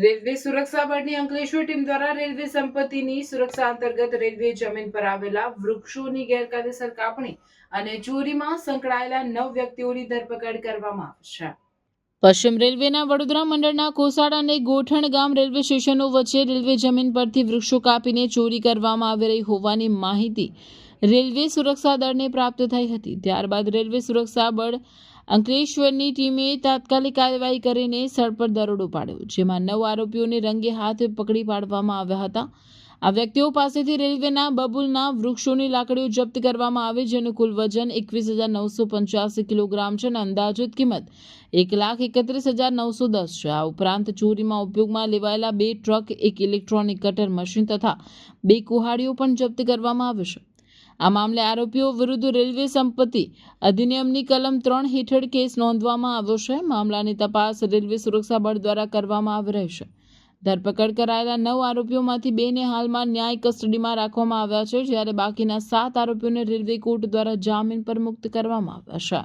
Railway સુરક્ષા બળની Ankleshwar team દ્વારા રેલવે સંપત્તિની સુરક્ષા અંતર્ગત રેલવે જમીન પર આવેલા વૃક્ષોની ગેરકાયદેસર કાપણી અને ચોરીમાં સંકળાયેલા 9 વ્યક્તિઓની ધરપકડ કરવામાં આવી છે. પશ્ચિમ રેલવેના વડોદરા મંડળના કોસાડ અને ગોઠણ ગામ રેલવે સ્ટેશનો વચ્ચે રેલવે જમીન પરથી વૃક્ષો કાપીને ચોરી કરવામાં આવી રહી હોવાની માહિતી રેલવે સુરક્ષા દળને પ્રાપ્ત થઈ હતી. ત્યારબાદ રેલવે સુરક્ષા બળ અંકલેશ્વરની ટીમે તાત્કાલિક કાર્યવાહી કરીને સ્થળ પર દરોડો પાડ્યો, જેમાં 9 આરોપીઓને રંગે હાથ પકડી પાડવામાં આવ્યા હતા. આ વ્યક્તિઓ પાસેથી રેલવેના બબુલના વૃક્ષોની લાકડીઓ જપ્ત કરવામાં આવી, જેનું કુલ વજન 21,985 કિલોગ્રામ છે અને અંદાજિત કિંમત 1,31,910 છે. આ ઉપરાંત ચોરીમાં ઉપયોગમાં લેવાયેલા 2 ટ્રક, 1 ઇલેક્ટ્રોનિક કટર મશીન તથા 2 કુહાડીઓ પણ જપ્ત કરવામાં આવી છે. આ મામલે આરોપીઓ વિરુદ્ધ રેલવે સંપત્તિ અધિનિયમની કલમ 3 હેઠળ કેસ નોંધવામાં આવ્યો છે. મામલાની તપાસ રેલવે સુરક્ષા બળ દ્વારા કરવામાં આવી રહી છે. ધરપકડ કરાયેલા 9 આરોપીઓમાંથી 2ને હાલમાં ન્યાયિક કસ્ટડીમાં રાખવામાં આવ્યા છે, જ્યારે બાકીના 7 આરોપીઓને રેલવે કોર્ટ દ્વારા જામીન પર મુક્ત કરવામાં આવ્યા છે.